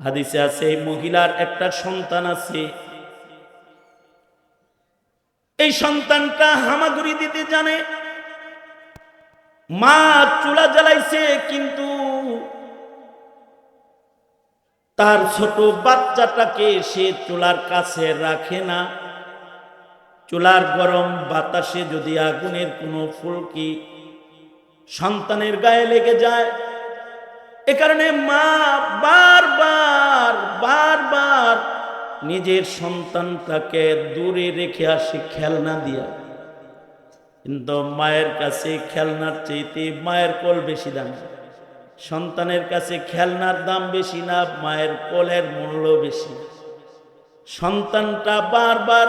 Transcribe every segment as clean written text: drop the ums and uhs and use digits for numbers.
হাদিসে আছে এই মহিলার একটা সন্তান আছে, এই সন্তানটা হামাগুড়ি দিতে জানে। মা চুলা জ্বালাইছে, কিন্তু তার ছোট বাচ্চাটাকে সে চুলার কাছে রাখে না। চুলার গরম বাতাসে যদি আগুনের কোনো ফুলকি সন্তানের গায়ে লেগে যায়, এ কারণে মা বারবার বারবার নিজের সন্তানটাকে দূরে রেখে আসে খেলনা দিয়া। কিন্তু মায়ের কাছে খেলনার চাইতে মায়ের কোল বেশি দাম। সন্তানের কাছে খেলনার দাম বেশি না, মায়ের কোলের মূল্য বেশি। সন্তানটা বারবার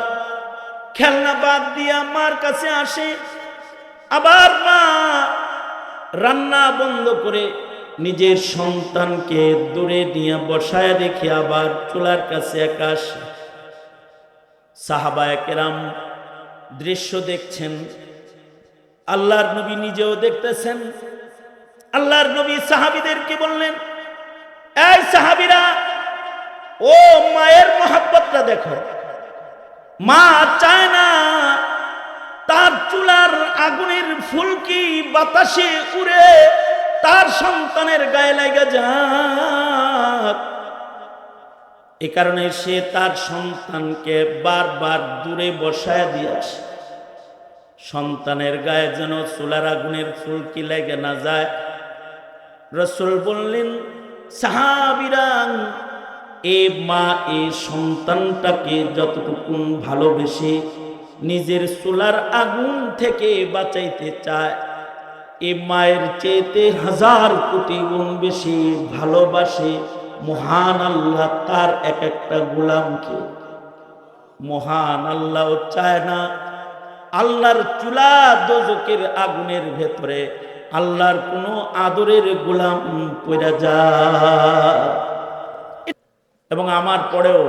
খেলনা বাদ দিয়া মার কাছে আসে, আবার মা রান্না বন্ধ করে নিজের সন্তানকে দূরে নিয়ে বসায় রেখে আবার চুলার কাছে একা আসে। সাহাবায়ে কেরাম দৃশ্য দেখছেন, আল্লাহর নবী নিজেও দেখতেছেন। আল্লাহর নবী সাহাবীদেরকে বললেন, এই সাহাবীরা, ও মায়ের মহব্বতটা দেখো। মা চায় না তার চুলার আগুনের ফুলকি বাতাসে উড়ে তার সন্তানের গায়ে লাগা যাক। এ কারণে সে তার সন্তানকে বারবার দূরে বসায় দিয়ে আসে, সন্তানের গায়ে যেন চুলার আগুনের ফুলকি লেগে না যায়। রাসূল বললেন, সাহাবীরা, এ মা এই সন্তানটাকে যতটুকু ভালোবেসে নিজের চুলার আগুন থেকে বাঁচাইতে চায়, এ মায়ের চেয়েতে 1000 কোটি গুণ বেশি ভালোবাসে মহান আল্লাহ তার এক একটা গোলামকে। মহান আল্লাহ চায় না আল্লাহর চুলা দোজকের আগুনের ভেতরে আল্লাহর কোনো আদরের গোলাম পড়ে যায়। এবং আমার পরেও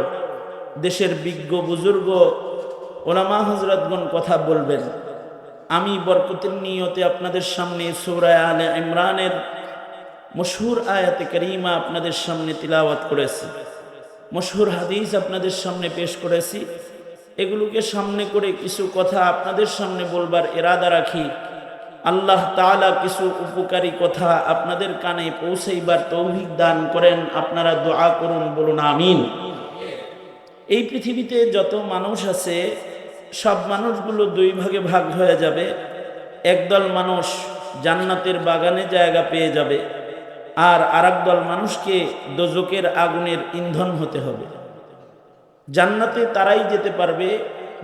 দেশের বিজ্ঞ বুজুর্গ ওলামা হযরতগণ কথা বলবেন। আমি বরকতের নিয়তে আপনাদের সামনে সূরা আলে ইমরানের মশহুর আয়াতে কারিমা আপনাদের সামনে তিলাওয়াত করেছি, মশহুর হাদিস আপনাদের সামনে পেশ করেছি। এগুলোকে সামনে করে কিছু কথা আপনাদের সামনে বলবার ইরাদা রাখি। আল্লাহ তাআলা কিছু উপকারী কথা আপনাদের কানে পৌঁছাইবার তৌফিক দান করেন। আপনারা দোয়া করুন, বলুন আমিন। এই পৃথিবীতে যত মানুষ আছে, সব মানুষগুলো দুই ভাগে ভাগ হয়ে যাবে। একদল মানুষ জান্নাতের বাগানে জায়গা পেয়ে যাবে, আর আরেক দল মানুষকে দোজকের আগুনের ইন্ধন হতে হবে। জান্নাতে তারাই যেতে পারবে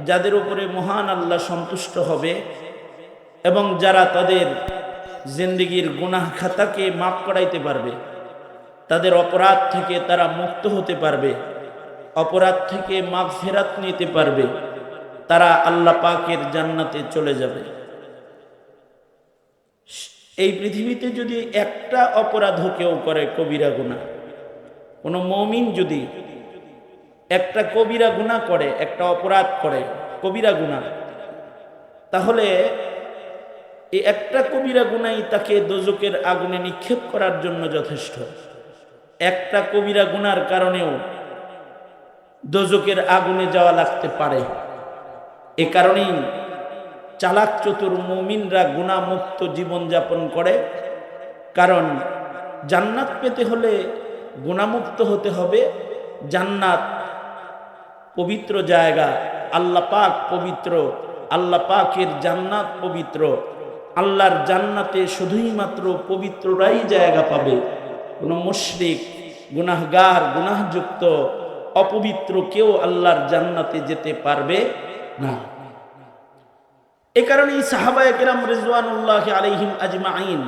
যাদের উপরে মহান আল্লাহ সন্তুষ্ট হবে এবং যারা তাদের জিন্দেগির গুনাহ খাতাকে মাফ করাইতে পারবে, তাদের অপরাধ থেকে তারা মুক্ত হতে পারবে, অপরাধ থেকে মাগফিরাত নিতে পারবে, তারা আল্লাহ পাকের জান্নাতে চলে যাবে। এই পৃথিবীতে যদি একটা অপরাধ কেউ করে, কবিরা গুনাহ, কোনো মুমিন যদি একটা কবিরা গুনাহ করে, একটা অপরাধ করে কবিরা গুনাহ, তাহলে এই একটা কবিরা গুনাহই তাকে দোজকের আগুনে নিক্ষেপ করার জন্য যথেষ্ট। একটা কবিরা গুনার কারণেও দোজকের আগুনে যাওয়া লাগতে পারে। এ কারণেই চালাক চতুর মুমিনরা গুনাহমুক্ত জীবনযাপন করে, কারণ জান্নাত পেতে হলে গুনাহমুক্ত হতে হবে। জান্নাত পবিত্র জায়গা, আল্লাহ পাক পবিত্র, আল্লাহ পাকের জান্নাত পবিত্র। আল্লাহর জান্নাতে শুধুই মাত্র পবিত্ররাই জায়গা পাবে। কোনো মুশরিক, গুনাহগার, গুনাহযুক্ত, অপবিত্র কেউ আল্লাহর জান্নাতে যেতে পারবে না। এ কারণেই সাহাবায়ে কেরাম রিজওয়ানুল্লাহি আলাইহিম আজমাইন,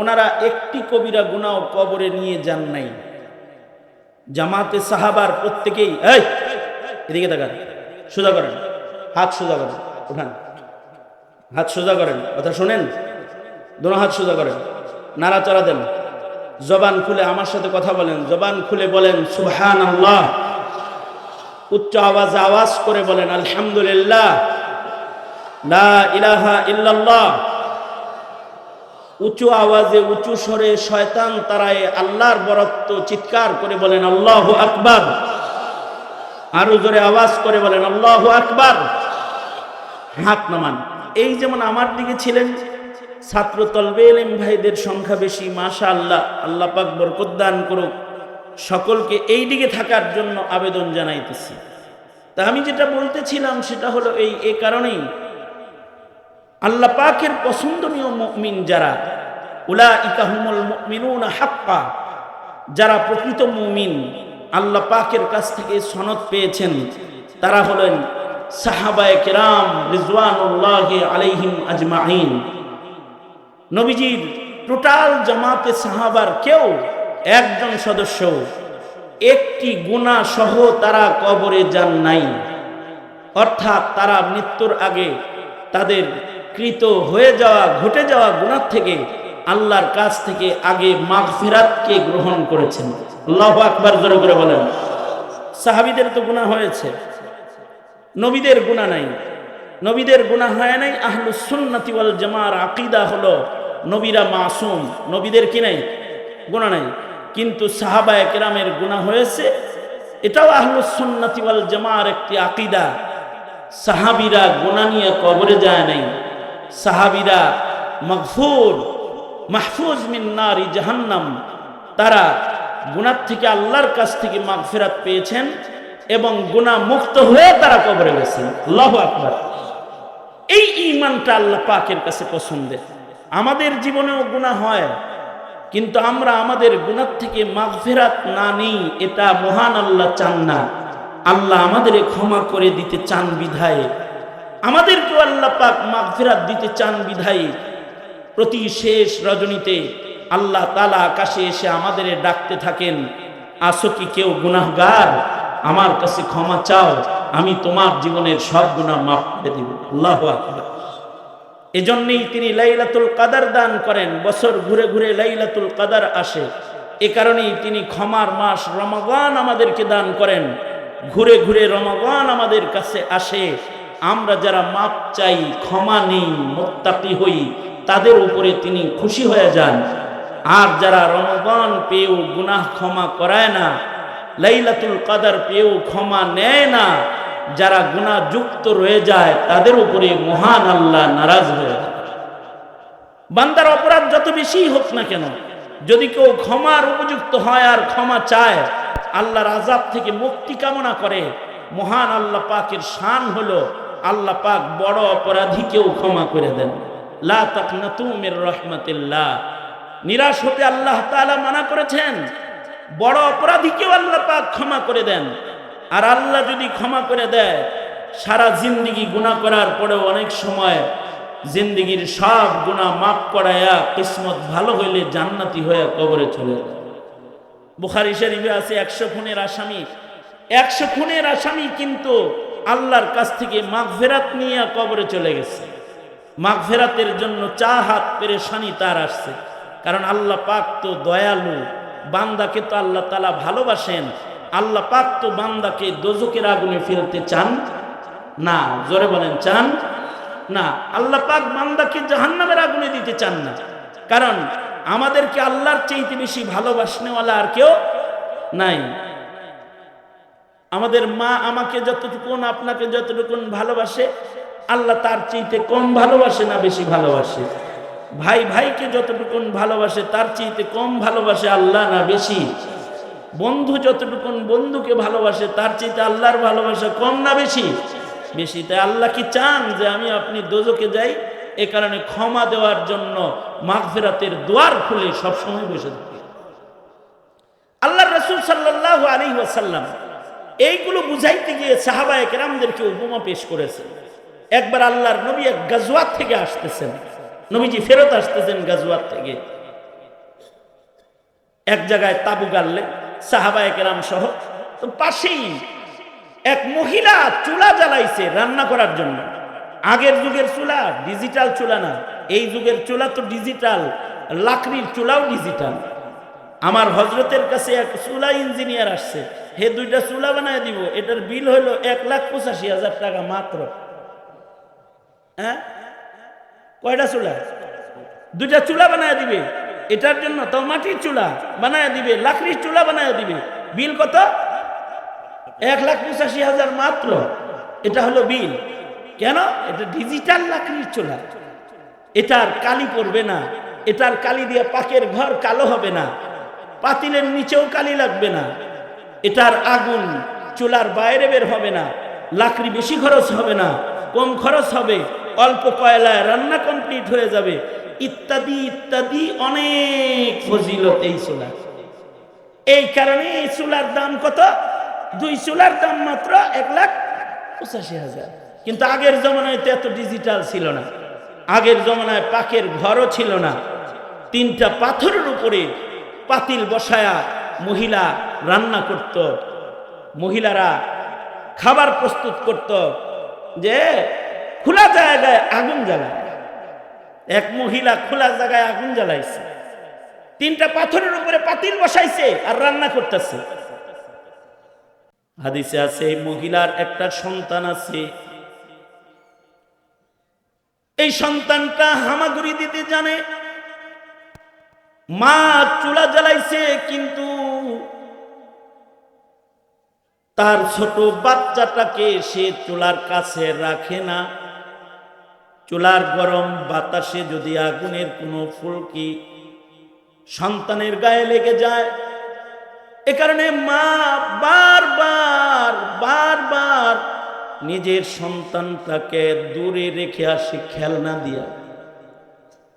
ওনারা একটি কবিরা গুনাহ কবরে নিয়ে যান নাই। জামাতে সাহাবার প্রত্যেকেই, এই এদিকে তাকান, সোজা করেন, হাত সোজা করেন, উঠান, হাত সোজা করেন, কথা শোনেন, দোনো হাত সোজা করেন, নাড়াচাড়া দেন, জবান খুলে আমার সাথে কথা বলেন, জবান খুলে বলেন সুবহানাল্লাহ, উচ্চ আওয়াজে আওয়াজ করে বলেন আলহামদুলিল্লাহ, লা ইলাহা ইল্লাল্লাহ, উঁচু আওয়াজে উঁচু স্বরে শয়তান তারায় আল্লাহর বরত্ব চিৎকার করে বলেন আল্লাহু আকবার। আরো জোরে আওয়াজ করে বলেন আল্লাহু আকবার। হাত নামান। এই যেমন আমার দিকে ছিলেন ছাত্র তলবে ইলম ভাইদের সংখ্যা বেশি, মাশাআল্লাহ, আল্লাহ পাক বরকত দান করুক। সকলকে এই দিকে থাকার জন্য আবেদন জানাইতেছি। তা আমি যেটা বলতেছিলাম সেটা হলো এই কারণেই আল্লাহ পাকের পছন্দনীয় মুমিন যারা, উলাইকা হুমুল মুমিনুনা হাক্কা, যারা প্রকৃত মুমিন আল্লাহ পাকের কাছ থেকে সনদ পেয়েছেন, তারা হলেন সাহাবায়ে কেরাম রিজওয়ানুল্লাহি আলাইহিম আজমাইন। নবীজির টোটাল জামাতে সাহাবার কেউ একজন সদস্য একটি গুনাহ সহ তারা কবরে যান নাই। অর্থাৎ তারা মৃত্যুর আগে তাদের কৃত হয়ে যাওয়া ঘটে যাওয়া গুনাহ থেকে আল্লাহর কাছ থেকে আগে মাগফিরাতকে গ্রহণ করেছেন। আল্লাহু আকবার জোরে করে বলেন। সাহাবীদের তো গুনাহ হয়েছে, নবীদের গুনাহ নাই। নবীদের গুনাহ হয় নাই। আহলুস সুন্নাতি ওয়াল জামার আকীদা হলো নবীরা মাসুম, নবীদের কি নাই, গুনাহ নাই। কিন্তু সাহাবায়ে কেরামের গুনাহ হয়েছে, এটাও আহলুস সুন্নাতি ওয়াল জামার একটি আকীদা। সাহাবীরা গুনাহ নিয়ে কবরে যায় নাই। সাহাবীরা মাগফুর মাহফুজ মিন নারি জাহান্নাম, তারা গুনাহ থেকে আল্লাহর কাছ থেকে মাগফিরাত পেয়েছেন এবং গুনাহ মুক্ত হয়ে তারা কবরে গেছেন। আল্লাহু আকবার। এই ঈমানটা আল্লাহ পাকের কাছে পছন্দের। আমাদের জীবনেও গুনাহ হয়, কিন্তু আমরা আমাদের গুনাহ থেকে মাগফিরাত না নিই, এটা মহান আল্লাহ চান না। আল্লাহ আমাদের ক্ষমা করে দিতে চান বিধায়, আমাদেরকেও আল্লাহ পাক মাগফিরাত দিতে চান বিধায় প্রতি শেষ রজনীতে আল্লাহ তাআলা আকাশে এসে আমাদের ডাকতে থাকেন, আসো কি কেউ গুনাহগার, আমার কাছে ক্ষমা চাও, আমি তোমার জীবনের সব গুনাহ মাফ করে দিব। আল্লাহু আকবার। এজন্যই তিনি লাইলাতুল কদর দান করেন। বছর ঘুরে ঘুরে লাইলাতুল কদর আসে, এ কারণেই তিনি ক্ষমার মাস রমাদান আমাদেরকে দান করেন। ঘুরে ঘুরে রমাদান আমাদের কাছে আসে। আমরা যারা মাপ চাই, ক্ষমা নেই, মুত্তাকি হই, তাদের উপরে তিনি খুশি হয়ে যান। আর যারা রমাদান পেয়েও গুনাহ ক্ষমা করায় না, লাইলাতুল কদর পেয়েও ক্ষমা নেয় না, যারা গুনাহ যুক্ত রয়ে যায়, তাদের উপরে মহান আল্লাহ নারাজ হয়ে যায়। বান্দার অপরাধ যত বেশি হোক না কেন, যদি কেউ ক্ষমার উপযুক্ত হয় আর ক্ষমা চায়, আল্লাহর আযাব থেকে মুক্তি কামনা করে, মহান আল্লাহ পাকের শান হলো আল্লাহ পাক বড় অপরাধীকেও ক্ষমা করে দেন। লা তাকনাতু মির রাহমাতিল্লাহ। নিরাশ হতে আল্লাহ তাআলা মানা করেছেন। বড় অপরাধীকেও আল্লাহ পাক ক্ষমা করে দেন। আর আল্লাহ যদি ক্ষমা করে দেয়, সারা জিন্দেগি গুনাহ করার পরেও অনেক সময় জিন্দেগির সব গুনাহ মাফ করায়া কিসমত ভালো হইলে জান্নাতি হয়ে কবরে চলে যায়। বুখারী শরীফে আছে 100 খুনের আসামি, 100 খুনের আসামি কিন্তু আল্লাহর কাছ থেকে মাগফিরাত নিয়ে কবরে চলে গেছে। মাগফিরাতের জন্য চাহাত পেরেশানি তার আসছে, কারণ আল্লাহ পাক তো দয়ালু, বান্দাকে তো আল্লাহ তাআলা ভালোবাসেন। আল্লাহ পাক তো বান্দাকে দোজখের আগুনে ফেলতে চান না। জোরে বলেন, চান না। আল্লাহ পাক বান্দাকে জাহান্নামের আগুনে দিতে চান না, কারণ আমাদেরকে আল্লাহর চাইতে বেশি ভালোবাসনেওয়ালা আর কেউ নাই। আমাদের মা আমাকে যতটুকুন, আপনাকে যতটুকুন ভালোবাসে, আল্লাহ তার চাইতে কম ভালোবাসে না বেশি ভালোবাসে? ভাই ভাইকে যতটুকুন ভালোবাসে, তার চাইতে কম ভালোবাসে আল্লাহ না বেশি? বন্ধু যতটুকুন বন্ধুকে ভালোবাসে, তার চাইতে আল্লাহর ভালোবাসা কম না বেশি? বেশি। তাই আল্লাহ কি চান যে আমি আপনি দোজখে যাই? এ কারণে ক্ষমা দেওয়ার জন্য মাগফিরাতের দুয়ার খুলে সবসময় বসে থাকে। আল্লাহর রাসূল সাল্লাল্লাহু আলাইহি ওয়াসাল্লাম এইগুলো বুঝাইতে গিয়ে সাহাবায়ে কেরামদেরকে উপমা পেশ করেছেন। একবার আল্লাহর নবী এক গাজওয়াত থেকে আসতেছেন, নবীজি ফেরত আসতেছেন গাজওয়াত থেকে। এক জায়গায় তাবু গাড়লেন সাহাবায়ে কেরাম সহ। তো পাশেই এক মহিলা চুলা জ্বালাইছে রান্না করার জন্য। আগের যুগের চুলা, ডিজিটাল চুলা না, এই যুগের চুলা তো ডিজিটাল, লাকড়ির চুলাও ডিজিটাল। আমার হযরতের কাছে এক চুলা ইঞ্জিনিয়ার আসছে, হে 2টা চুলা বানায় দিব, এটার বিল হলো 1,85,000 টাকা মাত্র। হ্যাঁ, কয়টা চুলা? দুইটা চুলা বানায় দিবে, এটার জন্য তাও মাটির চুলা বানায় দিবে, লাকড়ির চুলা বানায় দিবে। বিল কত? 1,85,000 মাত্র। এটা হলো বিল। কেন? এটা ডিজিটাল লাকড়ির চুলা, এটার কালি পড়বে না, এটার কালি দিয়ে পাকের ঘর কালো হবে না, পাতিলের নিচেও কালি লাগবে না, এটার আগুন চুলার বাইরে বের হবে না, লাকড়ি বেশি খরচ হবে না, কম খরচ হবে, অল্প কয়লায় রান্না কমপ্লিট হয়ে যাবে, ইত্যাদি ইত্যাদি অনেক ফজিলত এই চুলা। এই কারণে এই চুলার দাম কত? 2 চুলার দাম মাত্র 1,85,000। কিন্তু আগের জমানায় তো এত ডিজিটাল ছিল না, আগের জমানায় পাকের ঘরও ছিল না। 3টা পাথরের উপরে পাতিল বসায়া মহিলা রান্না করত, মহিলারা খাবার প্রস্তুত করত, যে খোলা জায়গায় আগুন জ্বালায়। এক মহিলা খোলা জায়গায় আগুন জ্বালাইছে, 3টা পাথরের উপরে পাতিল বসাইছে আর রান্না করতেছে। হাদিসে আছে এই মহিলার একটা সন্তান আছে, এই সন্তানটা হামাগুড়ি দিতে জানে। মা চুলা জ্বালাইছে কিন্তু তার ছোট বাচ্চাটাকে সে চুলার কাছে রাখে না। চুলার গরম বাতাসে যদি আগুনের কোনো ফুলকি সন্তানের গায়ে লেগে যায়, এ কারণে মা বারবার বারবার নিজের সন্তানটাকে দূরে রেখে আসে খেলনা দিয়া।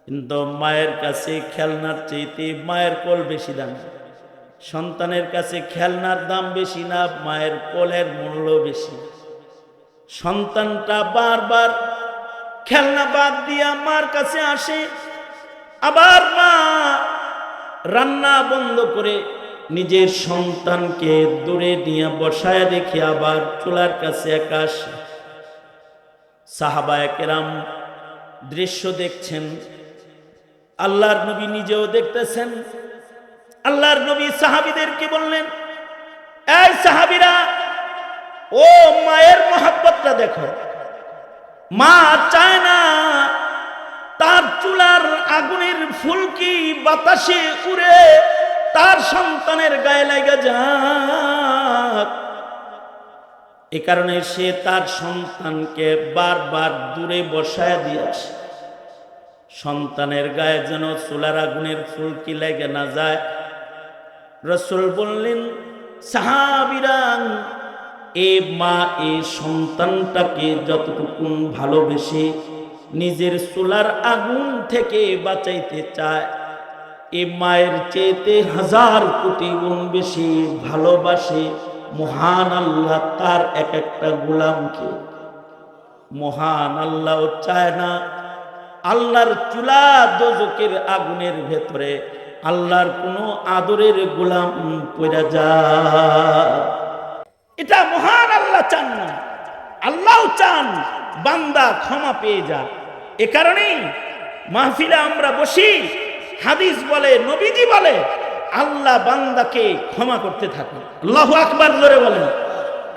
কিন্তু মায়ের কাছে খেলনার চাইতে মায়ের কোল বেশি দাম। সন্তানের কাছে খেলনার দাম বেশি না, মায়ের কোলের মূল্য বেশি। সন্তানটা বারবার খেলনা বাদ দিয়া মার কাছে আসে, আবার মা রান্না বন্ধ করে নিজের সন্তানকে দূরে নিয়ে বসায় রেখে আবার চুলার কাছে একা আসে। সাহাবায়ে কেরাম দৃশ্য দেখছেন, আল্লাহর নবী নিজেও দেখতেছেন। আল্লাহর নবী সাহাবীদেরকে বললেন, এই সাহাবীরা, ও মায়ের মহব্বতটা দেখো। মা চায় না তার চুলার আগুনের ফুলকি বাতাসে উড়ে তার সন্তানের গায়ে লাগা যাক। এ কারণে সে তার সন্তানকে বারবার দূরে বসায় দিয়েছে, সন্তানের গায়ে যেন চুলার আগুনের ফুলকি লেগে না যায়। রাসূল বললেন, সাহাবীরা, এ মা এই সন্তানটাকে যতটুকু ভালোবেসে নিজের চুলার আগুন থেকে বাঁচাইতে চায়, এ মায়ের চেয়েতে 1000 কোটি গুণ বেশি ভালোবাসে মহান আল্লাহ তার এক একটা গোলামকে। মহান আল্লাহ চায় না আল্লাহর চুলা দোজকের আগুনের ভেতরে আল্লাহর কোনো আদরের গোলাম পড়ে যায়। এটা মহান আল্লাহ চান না। আল্লাহ চান বান্দা ক্ষমা পেয়ে যায়। এ কারণেই মাহফিলে আমরা বসি, হাদিস বলে, নবীজি বলে, আল্লাহ বান্দাকে ক্ষমা করতে থাকে। আল্লাহু আকবার জোরে বলেন।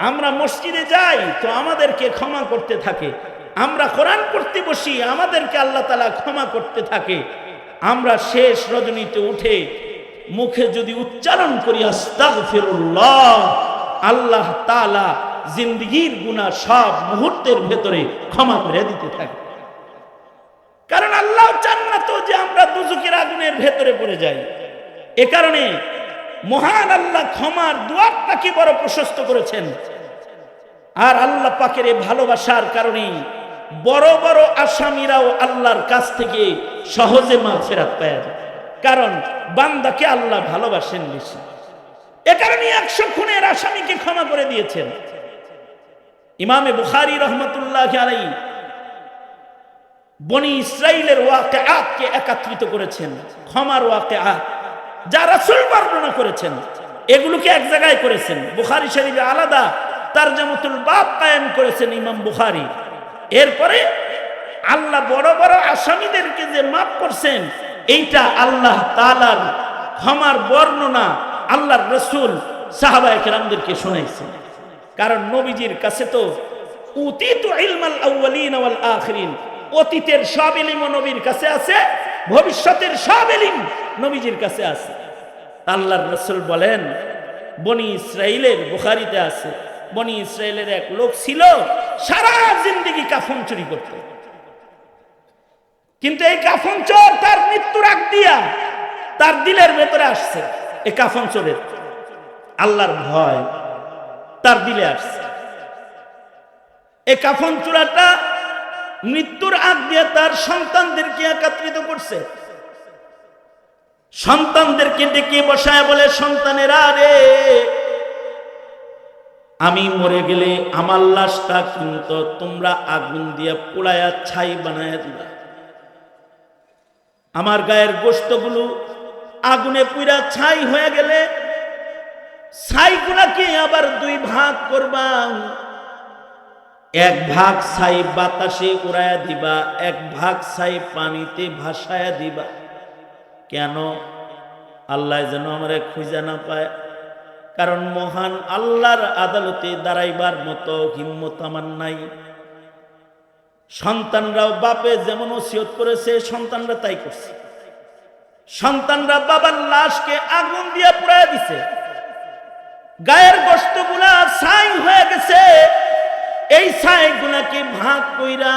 আমরা মসজিদে যাই তো আমাদেরকে ক্ষমা করতে থাকে, আমরা কোরআন পড়তে বসি আমাদেরকে আল্লাহ তাআলা ক্ষমা করতে থাকে। আমরা শেষ রজনীতে উঠে মুখে যদি উচ্চারণ করি আস্তাগফিরুল্লাহ, আল্লাহ তাআলা জিন্দেগীর গুনাহ সব মুহূর্তের ভেতরে ক্ষমা করে দিতে থাকে। কারণ আল্লাহ চান না তো যে আমরা দুজকের আগুনের ভেতরে পড়ে যাই। এ কারণে মহান আল্লাহ ক্ষমার দুয়ারটাকে বড় প্রশস্ত করেছেন। আর আল্লাহ পাকের এই ভালোবাসার কারণে বড় বড় আসামিরাও আল্লাহর কাছ থেকে সহজে মাগফিরাত পায়, কারণ বান্দাকে আল্লাহ ভালোবাসেন বেশি। এ কারণে 100 খুনের আসামিকে ক্ষমা করে দিয়েছেন। ইমামে বুখারী রহমাতুল্লাহি আলাইহি বনি ইসরাইলের ওয়াকিআতকে একত্রিত করেছেন, ক্ষমার ওয়াকিআত যা রাসূল বর্ণনা করেছেন এগুলোকে এক জায়গায় করেছেন। বুখারী শরীফে আলাদা তারজামাতুল বাব কায়েম করেছেন ইমাম বুখারী। এরপরে আল্লাহ বড় বড় আসামিদেরকে যে মাফ করছেন, এইটা আল্লাহ তাআলার ক্ষমার বর্ণনা আল্লাহর রাসূল সাহাবায়ে কেরামদেরকে শোনাইছেন। কারণ নবীজির কাছে তো উতিতু ইলমাল আউয়ালিন ওয়াল আখিরিন, অতীতের সব ইলম নবীর কাছে আছে, ভবিষ্যতের সব ইলম নবীজির কাছে আছে। আল্লাহর রাসূল বলেন, বনি ইসরাইলের, বুখারীতে আছে, বনি ইসরাইলের এক লোক ছিল সারা জিন্দেগি কাফন চুরি করত, কিন্তু এই কাফন চোর তার মৃত্যুর আগ দিয়া তার দিলের ভেতরে আসছে, এই কাফন চোরের আল্লাহর ভয় তার দিলে আসছে। এই কাফন চোরাটা মৃত্যুর আগ দিয়ে তার সন্তানদেরকে একত্রিত করছে, সন্তানদেরকে ডেকে বসায় বলে, সন্তানেরা রে, আমি মরে গেলে আমার লাশটা কিন্তু তোমরা আগুন দিয়ে পোড়ায়া ছাই বানায় দিবা, আমার গায়ের গোশতগুলো আগুনে পুড়া ছাই হয়ে গেলে ছাইগুলাকে আবার দুই ভাগ করবা, এক ভাগ ছাই বাতাসে উড়াইয়া দিবা, এক ভাগ ছাই পানিতে ভাসায়া দিবা। কেন? আল্লাহ যেন আমারে খুঁজে না পায়, কারণ মহান আল্লাহর আদালতে দাঁড়াইবার মতো হিম্মত আমার নাই। সন্তানরাও বাপে যেমন ওসিয়ত করেছে সন্তানরা তাই করছে, সন্তানরা বাবার লাশকে আগুন দিয়ে পুড়াইয়া দিছে, গায়ের গোশতগুলা ছাই হয়ে গেছে, এই ছাইগুলাকে ভাগ কইরা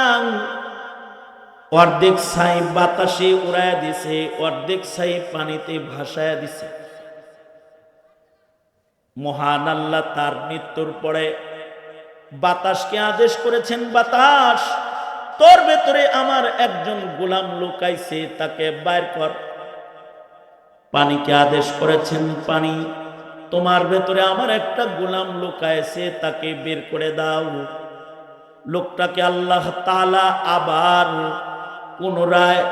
অর্ধেক ছাই বাতাসে উড়াইয়া দিছে, অর্ধেক ছাই পানিতে ভাসায়া দিছে। মহান আল্লাহ তার মৃত্যুর পরে বাতাসকে আদেশ করেছেন, বাতাস তোর ভেতরে আমার একজন গোলাম লুকাইছে, তাকে বাইর কর। পানিকে আদেশ করেছেন, পানি তোমার ভেতরে আমার একটা গোলাম লুকাইছে, তাকে বের করে দাও। লোকটাকে আল্লাহ তাআলা আবার পুনরায়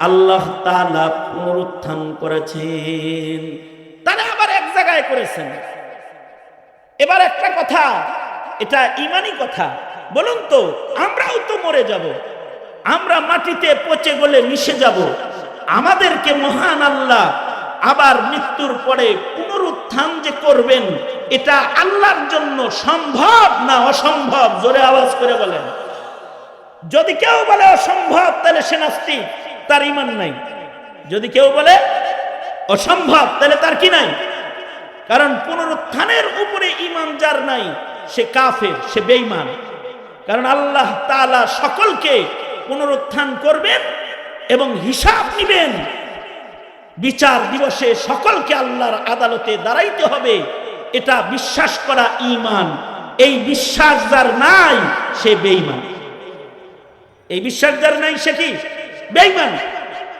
আল্লাহ তাআলা পুনরুত্থান করেছেন, তারা আবার এক জায়গায় করেছেন। এবার একটা কথা, এটা ঈমানি কথা, বলুন তো, আমরাও তো মরে যাব, আমরা মাটিতে পচে গলে মিশে যাব, আমাদেরকে মহান আল্লাহ আবার মৃত্যুর পরে পুনরুত্থান যে করবেন, এটা আল্লাহর জন্য সম্ভব না অসম্ভব? জোরে আওয়াজ করে বলেন। যদি কেউ বলে অসম্ভব তাহলে সে নাস্তিক, তার ঈমান নাই। যদি কেউ বলে অসম্ভব তাহলে তার কি নাই? কারণ পুনরুত্থানের উপরে ঈমান যার নাই সে কাফের, সে বেঈমান। কারণ আল্লাহ তাআলা সকলকে পুনরুত্থান করবেন এবং হিসাব নিবেন, বিচার দিবসে সকলকে আল্লাহর আদালতে দাঁড়াইতে হবে, এটা বিশ্বাস করা ঈমান। এই বিশ্বাস যার নাই সে বেঈমান, এই বিশ্বাস যার নাই সে কি? বেঈমান।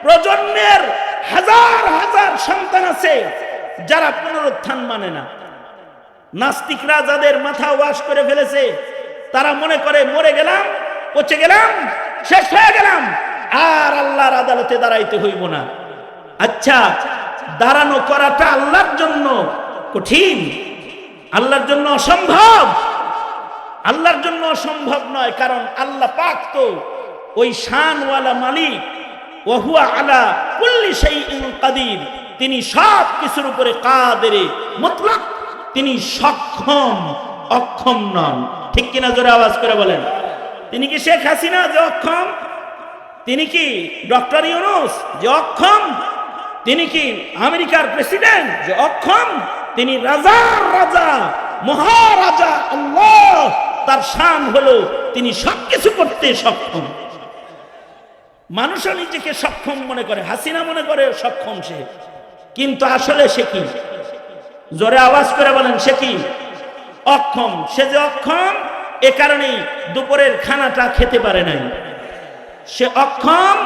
প্রজন্মের হাজার হাজার সন্তান আছে যারা পুনরুত্থান মানে না। নাস্তিকরা যাদের মাথা ওয়াশ করে ফেলেছে, তারা মনে করে মরে গেলাম, পচে গেলাম, শেষ হয়ে গেলাম, আর আল্লাহর আদালতে দাঁড়াইতে হইব না। আচ্ছা, দাঁড়ানো করাটা আল্লাহর জন্য কঠিন, আল্লাহর জন্য অসম্ভব? আল্লাহর জন্য অসম্ভব নয়, কারণ আল্লাহ পাক তো ওই শানওয়ালা মালিক, ওয়া হুয়া আলা কুল্লি শাইইন কাদির, তিনি সব কিছুর উপরে কাদের মুতলাক, তিনি সক্ষম, অক্ষম নন। ঠিক কিনা? জোরে আওয়াজ করে বলেন। তিনি কি শেখ হাসিনা যে অক্ষম? তিনি কি ডক্টর ইউনূস যে অক্ষম? তিনি কি আমেরিকার প্রেসিডেন্ট যে অক্ষম? তিনি রাজার রাজা, মহারাজা আল্লাহ, তার শান হলো তিনি সবকিছু করতে সক্ষম। মানুষও নিজেকে সক্ষম মনে করে, হাসিনা মনে করে সক্ষম সে, কিন্তু আসলে সে কি? জোরে আওয়াজ করে বলেন, সে কি? অক্ষম। সে যে অক্ষম, এ কারণেই দুপুরের খানাটা খেতে পারে নাই। সে অক্ষম,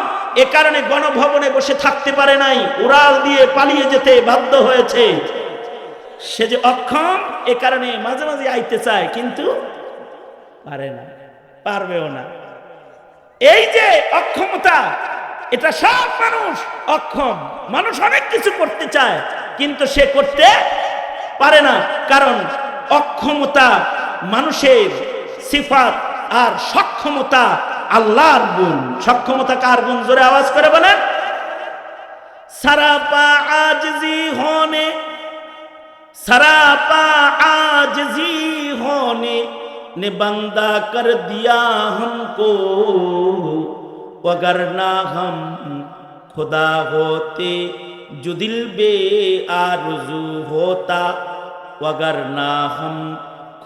এ কারণে গণভবনে বসে থাকতে পারে নাই, উড়াল দিয়ে পালিয়ে যেতে বাধ্য হয়েছে। সে যে অক্ষম, এ কারণে মাঝে মাঝে আইতে চায় কিন্তু পারে না, পারবেও না। এই যে অক্ষমতা, এটা সব মানুষ অক্ষম। মানুষ অনেক কিছু করতে চায় কিন্তু সে করতে পারে না, কারণ অক্ষমতা মানুষের সিফাত আর সক্ষমতা আল্লাহর গুণ। সক্ষমতা কার গুণ? জোরে আওয়াজ করে বলেন। সরাপা আজজি হোনে, सरापा आजजी होने ने बंदा कर दिया हमको, वगरना हम खुदा होते जो दिल बे आरज़ू होता, वगर ना हम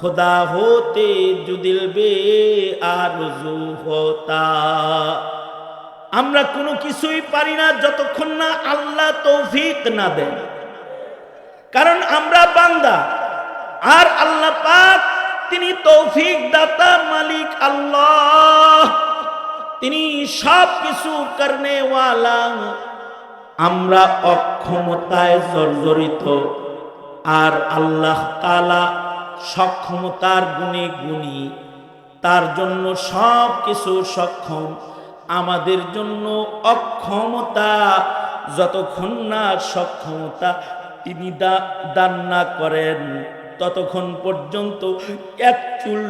खुदा होते जो दिल बे आरज़ू होता। আমরা কোনো কিছুই পারি না যতক্ষণ না আল্লাহ তৌফিক না দেন। কারণ আমরা বান্দা, আর আল্লাহ পাক তিনি তৌফিক দাতা মালিক আল্লাহ, তিনি সব কিছু করনে ওয়ালা। আমরা অক্ষমতায় জর্জরিত, আর আল্লাহ তাআলা সক্ষমতার গুণে গুণী, তার জন্য সব কিছু সক্ষম। আমাদের জন্য অক্ষমতা, যতক্ষণ না সক্ষমতা তিনি দান না করেন ততক্ষণ পর্যন্ত এক চুল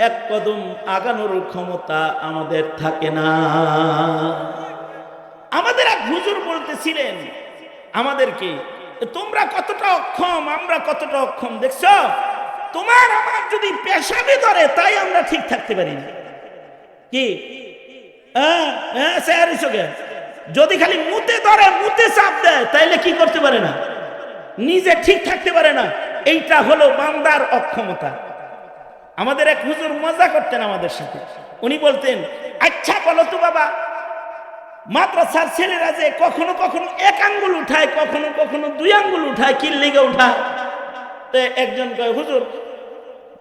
এক কদম আগানোর ক্ষমতা আমাদের থাকে না। আমাদের এক হুজুর বলতেছিলেন আমাদেরকে, তোমরা কতটা অক্ষম, আমরা কতটা অক্ষম। দেখছ, তোমার আমার যদি পেশাবে ধরে তাই আমরা ঠিক থাকতে পারি না। কি যদি খালি মুতে ধরে, মুতে চাপ দেয়, তাইলে কি করতে পারে না, নিজে ঠিক থাকতে পারে না। এইটা হলো বান্দার অক্ষমতা। আমাদের এক হুজুর মজা করতেন আমাদের সাথে। উনি বলতেন, আচ্ছা বলো তো বাবা, মাদ্রাসার ছেলেরা যে কখনো কখনো এক আঙ্গুল উঠায়, কখনো কখনো দুই আঙ্গুল উঠায়, কি লেগে উঠায়? তো একজন কয়, হুজুর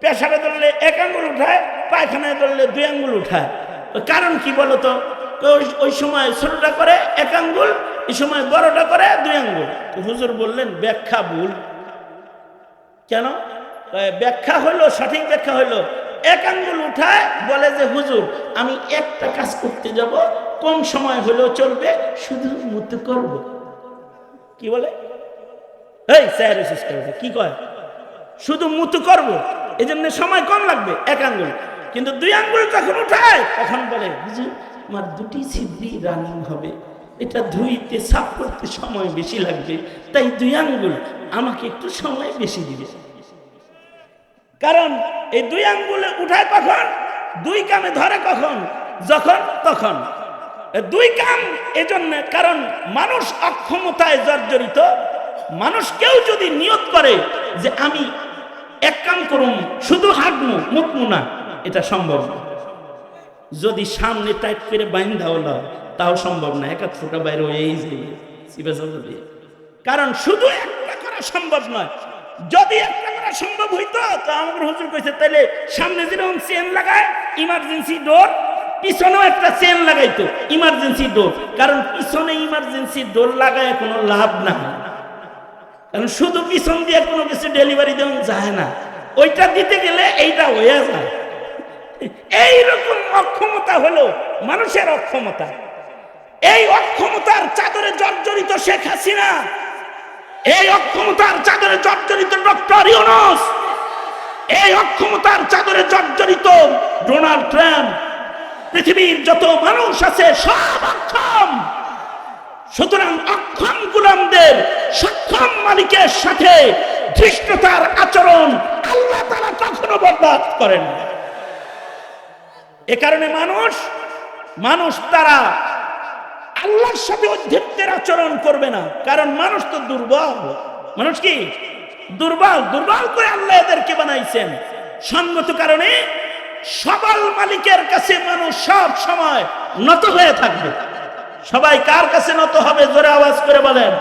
পেশাবে ধরলে এক আঙ্গুল উঠায়, পায়খানায় ধরলে দুই আঙ্গুল উঠায়, কারণ কি বলো তো? ওই সময় ছোটটা করে এক আঙ্গুল, এই সময় বড়টা করে দুই আঙ্গুল। হুজুর বললেন, ব্যাখ্যা ভুল। কেন? ব্যাখ্যা হলো, সঠিক ব্যাখ্যা হলো, এক আঙ্গুল উঠায় বলে যে হুজুর আমি একটা কাজ করতে যাব, কম সময় হলেও চলবে, শুধু মুতে করব। কি বলে? এই স্যার কি কয়? শুধু মুতে করব, এই জন্য সময় কম লাগবে, এক আঙ্গুল। কিন্তু দুই আঙ্গুল যখন উঠায় তখন বলে, হুজুর আমার দুটি সিদ্ধি রানিং হবে, এটা ধুইতে সাফ করতে সময় বেশি লাগবে, তাই দুই আঙ্গুল আমাকে একটু সময় বেশি দিবে। কারণ এই দুই আঙ্গুলে উঠায় কখন? দুই কামে ধরে কখন? যখন তখন। দুই কাম এজন্য, কারণ মানুষ অক্ষমতায় জর্জরিত। মানুষ কেউ যদি নিয়ত করে যে আমি এক কাম করুম, শুধু হাঁটমু মুখমু না, এটা সম্ভব না। যদি সামনে টাইট করে বাইন্ধা হলো তাও সম্ভব না, এক ফোঁটা বাইরে হয়েই যাবে। কারণ শুধু একটা করা সম্ভব নয়। যদি একটা করা সম্ভব হইতো তো আমার হুজুর কইছে, তাহলে সামনে যেরকম চেন লাগায় ইমার্জেন্সি ডোর, পিছনেও একটা চেন লাগাইতো ইমার্জেন্সি ডোর। কারণ পিছনে ইমার্জেন্সি ডোর লাগায় কোনো লাভ না, কারণ শুধু পিছন দিয়ে কোনো কিছু ডেলিভারি দেওয়া যায় না, ওইটা দিতে গেলে এইটা হয়ে যায়। এইরকম অক্ষমতা হলো মানুষের অক্ষমতা। এই অক্ষমতার চাদরে জর্জরিত শেখ হাসিনা, এই অক্ষমতার চাদরে জর্জরিত ডক্টর ইউনূস, এই অক্ষমতার চাদরে জর্জরিত ডোনাল্ড ট্রাম্প। পৃথিবীর যত মানুষ আছে সব অক্ষম। সুতরাং অক্ষম গোলামদের সক্ষম মালিকের সাথে ধৃষ্টতার আচরণ আল্লাহ তাআলা কখনো বরদাস্ত করেন না। এ কারণে মানুষ তারা আল্লাহর সাথে অধ্যক্ষের আচরণ করবে না, কারণ মানুষ তো দুর্বল। মানুষ কি দুর্বল? দুর্বল করে আল্লাহ এদেরকে বানাইছেন। সঙ্গত কারণে সবল মালিকের কাছে মানুষ সব সময় নত হয়ে থাকবে। সবাই কার কাছে নত হবে? জোরে আওয়াজ করে বলেন।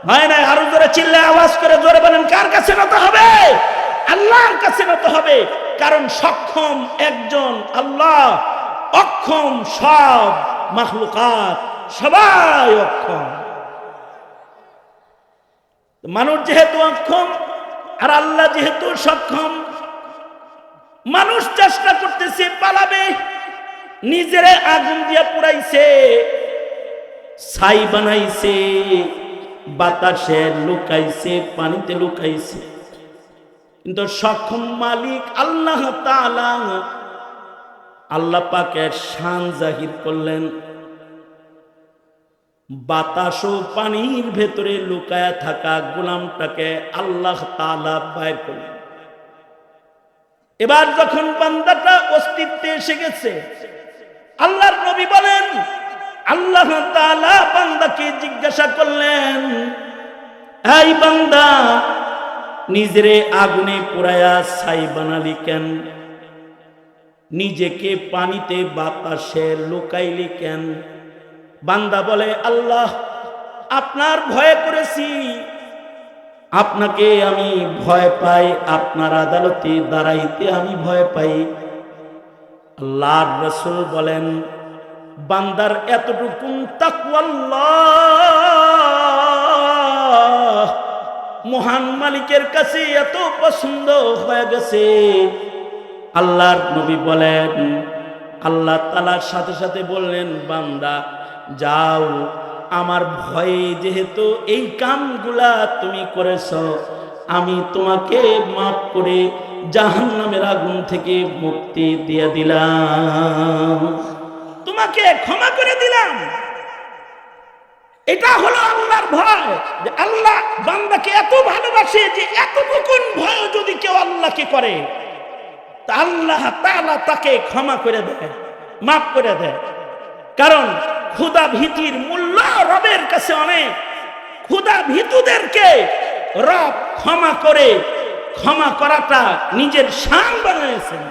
হয় না? আরো জোরে চিল্লায় আওয়াজ করে জোরে বলেন, কার কাছে নত হবে? আল্লাহর কাছে নত হবে। কারণ সক্ষম একজন আল্লাহ, অক্ষম সব মাখলুকাত, সবাই অক্ষম। মানুষ যেহেতু অক্ষম আর আল্লাহ যেহেতু সক্ষম, মানুষ চেষ্টা করতেছে পালাবে, নিজের আগুন দিয়ে পুরাইছে, ছাই বানাইছে, বাতাসে লুকাইছে, পানিতে লুকাইছে। কিন্তু সক্ষম মালিক আল্লাহ তাআলা, আল্লাহ পাকের শান জাহির করলেন। বাতাস ও পানির ভেতরে লুকায়া থাকা গোলামটাকে আল্লাহ তাআলা বাইর করলেন। এবার যখন বান্দাটা অস্তিত্বে এসে গেছে, আল্লাহর নবী বলেন, আল্লাহ তাআলা বান্দাকে জিজ্ঞাসা করলেন, এই বান্দা, নিজেরে আগুনে পোড়ায়া ছাই বানালি কেন? নিজেকে পানিতে বাতাসে লুকাইলি কেন? বান্দা বলে, আল্লাহ, আপনার ভয় করেছি, আপনাকে আমি ভয় পাই, আপনার আদালতে দাঁড়াইতে আমি ভয় পাই। আল্লাহর রাসূল বলেন, বান্দার এতটুকু তাকওয়াল্লাহ মহান মালিকের কাছে এত পছন্দ হয়ে গেছে। আল্লাহর নবী বলেন, আল্লাহ তাআলার সাথে সাথে বললেন, বান্দা যাও, আমার ভয়ে যেহেতু এই কামগুলা তুমি করেছো, আমি তোমাকে মাফ করে জাহান্নামের আগুন থেকে মুক্তি দিয়ে দিলাম, তোমাকে ক্ষমা করে দিলাম। এটা হলো আল্লাহর ভয়, যে আল্লাহ বান্দাকে এত ভালোবাসে যে এতটুকুন ভয় যদি কেউ আল্লাহকে করে, তা আল্লাহ তাআলা তাকে ক্ষমা করে দেয়, মাফ করে দেয়। কারণ ক্ষুধা ভীতির মূল্য রবের কাছে অনেক। ক্ষুধা ভীতুদেরকে রব ক্ষমা করে, ক্ষমা করাটা নিজের শান বানিয়েছেন।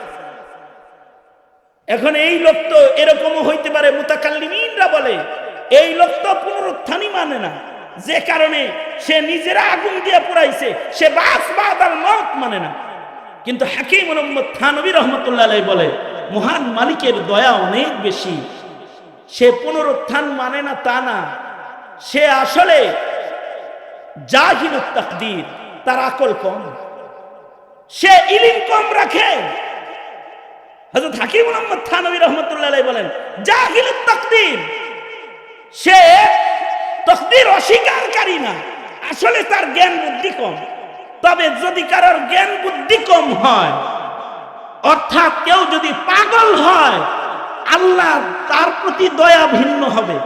এখন এই লোক তো এরকমও হইতে পারে, মুতাকাল্লিমিনরা বলে এই লোক তো পুনরুত্থানই মানে না, যে কারণে সে নিজেরা আগুন দিয়ে পুরাইছে, সে বাস বাদাল মত মানে না। কিন্তু হাকিম মুহাম্মদ থানভী রহমতুল্লাহ আলাইহি বলে, মহান মালিকের দয়া অনেক বেশি, সে পুনরুত্থান মানে না তা না, সে আসলে জাহিলুত তাকদীর, তার আকল কম, সে ইলম কম রাখে। হযরত হাকিম মুহাম্মদ থানভী রহমতুল্লাহ আলাইহি বলেন, জাহিলুত তাকদীর, সে তাকদীর অস্বীকারী না, আসলে তার জ্ঞান বুদ্ধি কম। তবে যদি কারোর জ্ঞান বুদ্ধি কম হয়, অর্থাৎ কেউ যদি পাগল হয়, আল্লাহ তার প্রতি দয়া ভিন্ন হবে।